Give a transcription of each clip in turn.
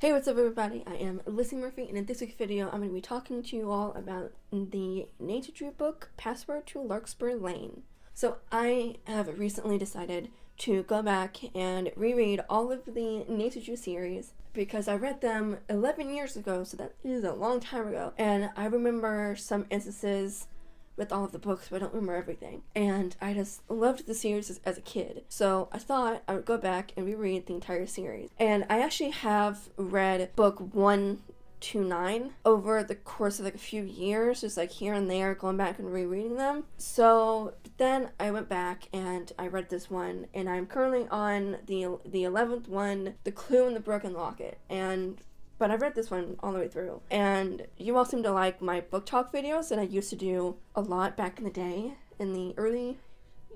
Hey, what's up everybody? I am Lizzy Murphy, and in this week's video, I'm going to be talking to you all about the Nancy Drew book, Password to Larkspur Lane. So I have recently decided to go back and reread all of the Nancy Drew series because I read them 11 years ago, so that is a long time ago, and I remember some instances with all of the books, but I don't remember everything. And I just loved the series as a kid. So I thought I would go back and reread the entire series. And I actually have read book 1 to 9 over the course of like a few years, just like here and there, going back and rereading them. So then I went back and I read this one, and I'm currently on the 11th one, The Clue in the Broken Locket. But I read this one all the way through, and you all seem to like my book talk videos that I used to do a lot back in the day, in the early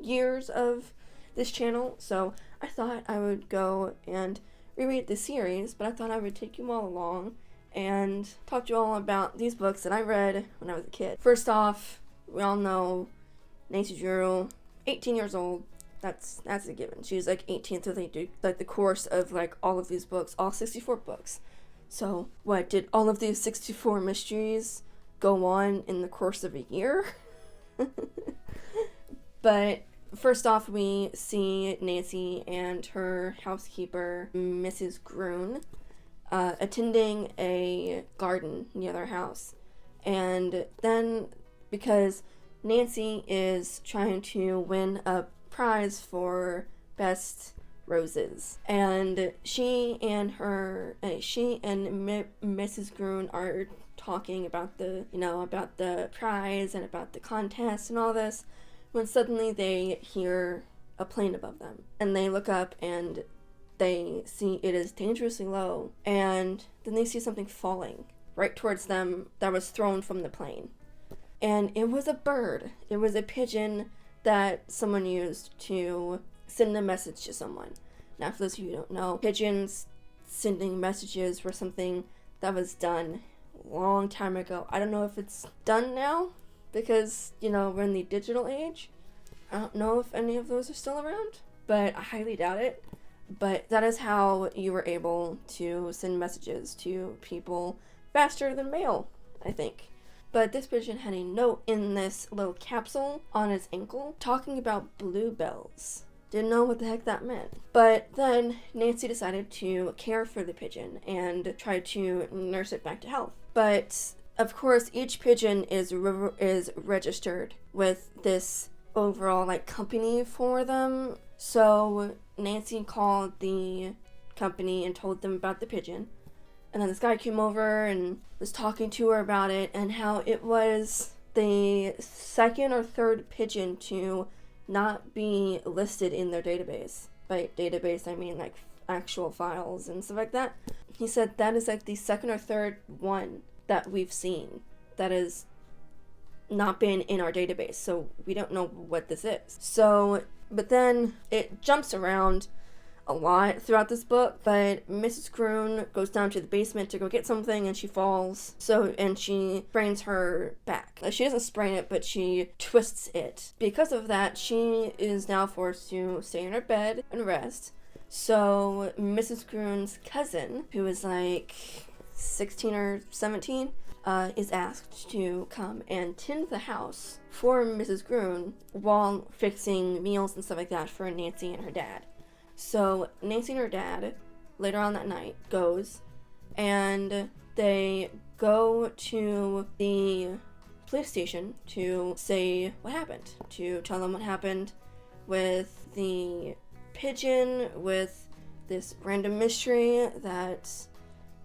years of this channel, so I thought I would go and reread the series, but I thought I would take you all along and talk to you all about these books that I read when I was a kid. First off, we all know Nancy Drew, 18 years old. That's a given. She was like 18 through the course of like all of these books, all 64 books. So, what, did all of these 64 mysteries go on in the course of a year? But first off, we see Nancy and her housekeeper, Mrs. Groon, attending a garden near their house. And then, because Nancy is trying to win a prize for best roses, and she and Mrs. Groon are talking about the prize and about the contest and all this, when suddenly they hear a plane above them, and they look up and they see it is dangerously low, and then they see something falling right towards them that was thrown from the plane, and it was a bird. It was a pigeon that someone used to send a message to someone. Now, for those of you who don't know, pigeons sending messages were something that was done a long time ago. I don't know if it's done now, because, we're in the digital age. I don't know if any of those are still around, but I highly doubt it. But that is how you were able to send messages to people faster than mail, I think. But this pigeon had a note in this little capsule on its ankle talking about bluebells. Didn't know what the heck that meant. But then Nancy decided to care for the pigeon and try to nurse it back to health. But of course, each pigeon is registered with this overall company for them. So Nancy called the company and told them about the pigeon. And then this guy came over and was talking to her about it, and how it was the second or third pigeon to not be listed in their database. By database, I mean actual files and stuff like that. He said that is the second or third one that we've seen that has not been in our database, so we don't know what this is. So, but then it jumps around a lot throughout this book, but Mrs. Groon goes down to the basement to go get something, and she falls, and she sprains her back. She doesn't sprain it, but she twists it. Because of that, she is now forced to stay in her bed and rest. So Mrs. Groon's cousin, who is 16 or 17, is asked to come and tend the house for Mrs. Groon while fixing meals and stuff like that for Nancy and her dad. So Nancy and her dad, later on that night, goes, and they go to the police station to say what happened, to tell them what happened with the pigeon, with this random mystery that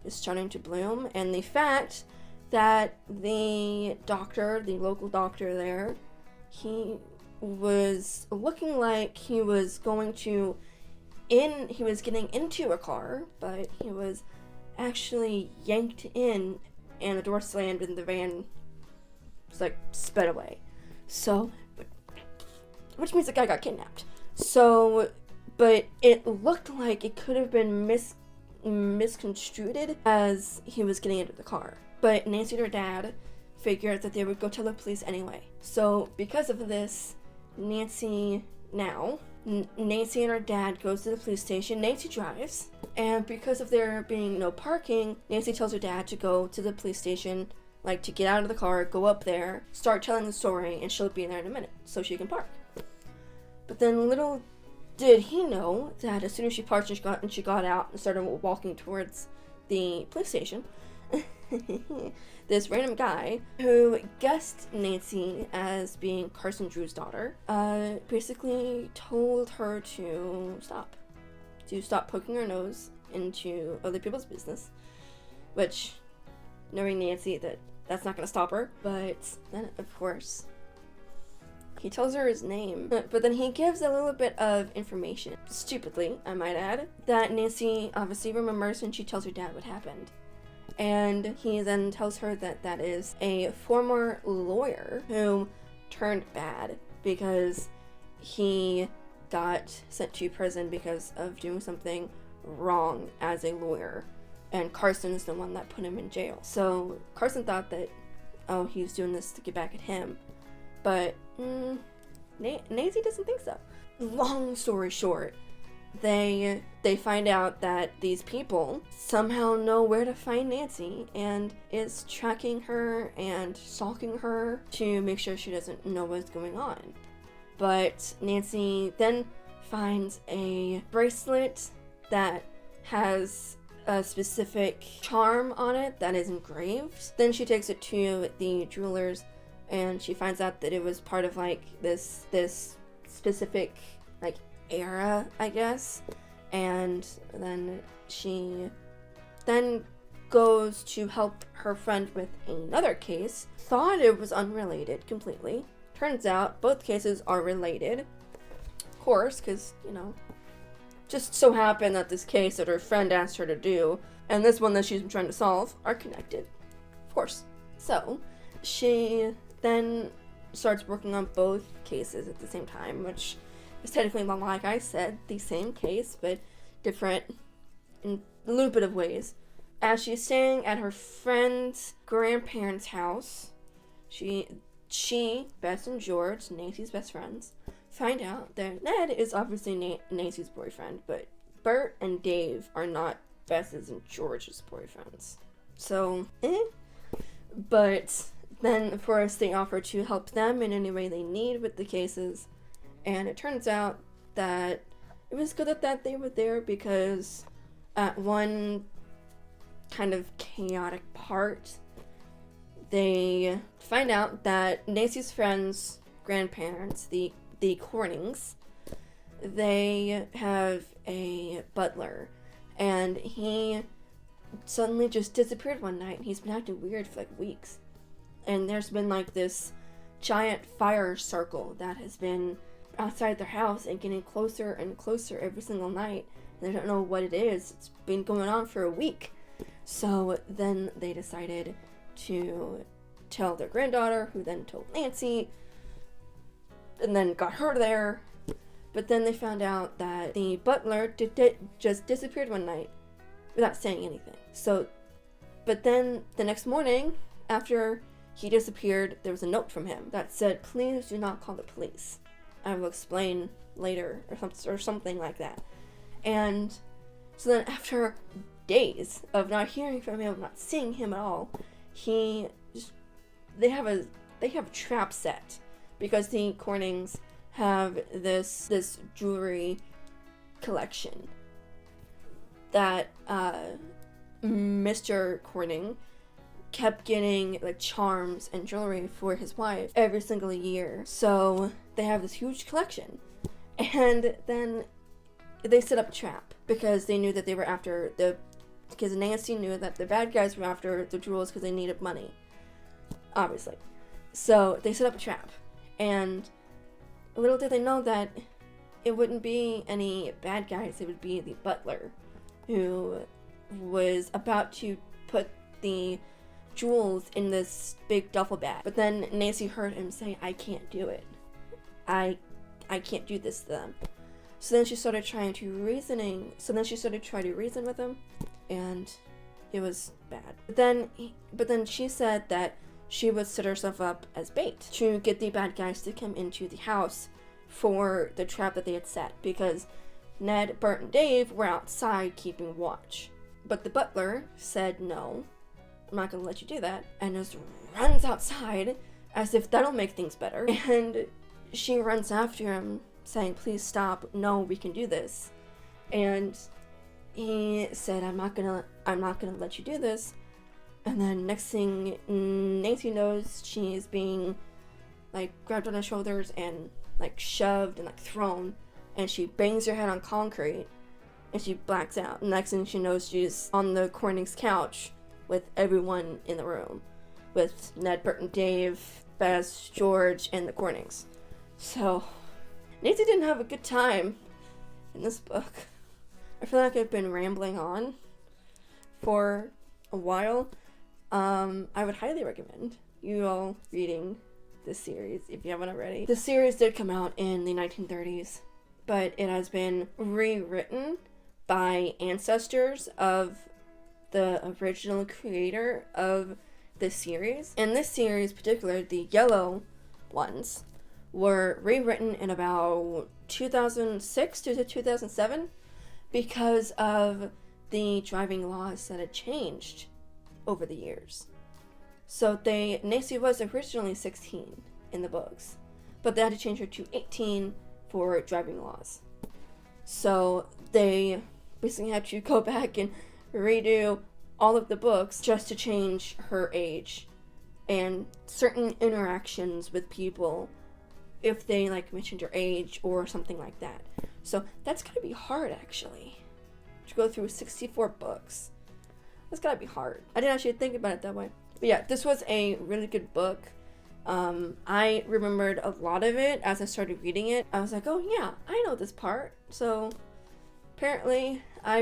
is starting to bloom, and the fact that the doctor, the local doctor there, he was looking like he was getting into a car, but he was actually yanked in, and the door slammed and the van was sped away. So, which means the guy got kidnapped. So, but it looked like it could have been misconstrued as he was getting into the car. But Nancy and her dad figured that they would go tell the police anyway. So, because of this, Nancy and her dad goes to the police station. Nancy drives, And because of there being no parking, Nancy tells her dad to go to the police station, like to get out of the car, go up there, start telling the story, and she'll be there in a minute so she can park. But then little did he know that as soon as she parked and she got out and started walking towards the police station, this random guy who guessed Nancy as being Carson Drew's daughter, basically told her to stop poking her nose into other people's business, which, knowing Nancy, that's not going to stop her. But then, of course, he tells her his name, but then he gives a little bit of information, stupidly, I might add, that Nancy obviously remembers when she tells her dad what happened. And he then tells her that that is a former lawyer who turned bad because he got sent to prison because of doing something wrong as a lawyer. And Carson is the one that put him in jail. So Carson thought that, oh, he was doing this to get back at him. But Nancy doesn't think so. Long story short, they find out that these people somehow know where to find Nancy and is tracking her and stalking her to make sure she doesn't know what's going on. But Nancy then finds a bracelet that has a specific charm on it that is engraved. Then she takes it to the jeweler's and she finds out that it was part of like this specific like era, I guess. And then she then goes to help her friend with another case. Thought it was unrelated completely. Turns out both cases are related. Of course, because, you know, just so happened that this case that her friend asked her to do and this one that she's been trying to solve are connected. Of course. So, she then starts working on both cases at the same time, which is technically, like I said, the same case, but different in a little bit of ways. As she's staying at her friend's grandparents' house, she, Bess and George, Nancy's best friends, find out that Ned is obviously Nancy's boyfriend, but Bert and Dave are not Bess's and George's boyfriends. So, But then, of course, they offer to help them in any way they need with the cases. And it turns out that it was good that they were there because at one kind of chaotic part, they find out that Nancy's friend's grandparents, the Cornings, they have a butler. And he suddenly just disappeared one night. He's been acting weird for like weeks. And there's been like this giant fire circle that has been outside their house and getting closer and closer every single night. And they don't know what it is. It's been going on for a week. So then they decided to tell their granddaughter, who then told Nancy, and then got her there. But then they found out that the butler just disappeared one night without saying anything. So, but then the next morning, after he disappeared, there was a note from him that said, "Please do not call the police. I will explain later," or something like that. And so then after days of not hearing from him, not seeing him at all, they have a trap set because the Cornings have this jewelry collection that Mr. Corning kept getting like charms and jewelry for his wife every single year. So they have this huge collection. And then they set up a trap because they knew that they were after because Nancy knew that the bad guys were after the jewels because they needed money, obviously. So they set up a trap, and little did they know that it wouldn't be any bad guys, it would be the butler, who was about to put the jewels in this big duffel bag. But then Nancy heard him say, "I can't do it. I can't do this to them." So then she started trying to reason with him, and it was bad. But then she said that she would set herself up as bait to get the bad guys to come into the house for the trap that they had set, because Ned, Bert, and Dave were outside keeping watch. But the butler said, no, I'm not going to let you do that, and just runs outside as if that'll make things better. And she runs after him, saying, please stop, no, we can do this. And he said, I'm not gonna let you do this. And then next thing Nancy knows, she is being like grabbed on the shoulders and like shoved and like thrown, and she bangs her head on concrete and she blacks out. And next thing she knows, she's on the Corning's couch with everyone in the room, with Ned, Bert, and Dave, Baz, George, and the Cornings. So Nancy didn't have a good time in this book. I feel like I've been rambling on for a while. I would highly recommend you all reading this series if you haven't already. The series did come out in the 1930s, but it has been rewritten by ancestors of the original creator of this series. In this series in particular, the yellow ones were rewritten in about 2006 to 2007 because of the driving laws that had changed over the years. So Nancy was originally 16 in the books, but they had to change her to 18 for driving laws. So they basically had to go back and redo all of the books just to change her age and certain interactions with people if they like mentioned her age or something like that. So that's gotta be hard, actually, to go through 64 books. That's gotta be hard. I didn't actually think about it that way. But yeah, this was a really good book. I remembered a lot of it as I started reading it. I was like, oh yeah, I know this part. So apparently I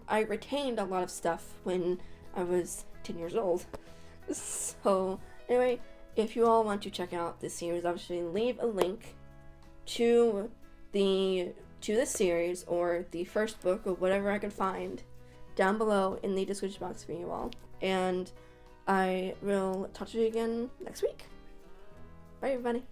retained a lot of stuff when I was 10 years old. So anyway, if you all want to check out this series, obviously leave a link to the series or the first book or whatever I can find down below in the description box for you all. And I will talk to you again next week. Bye, everybody.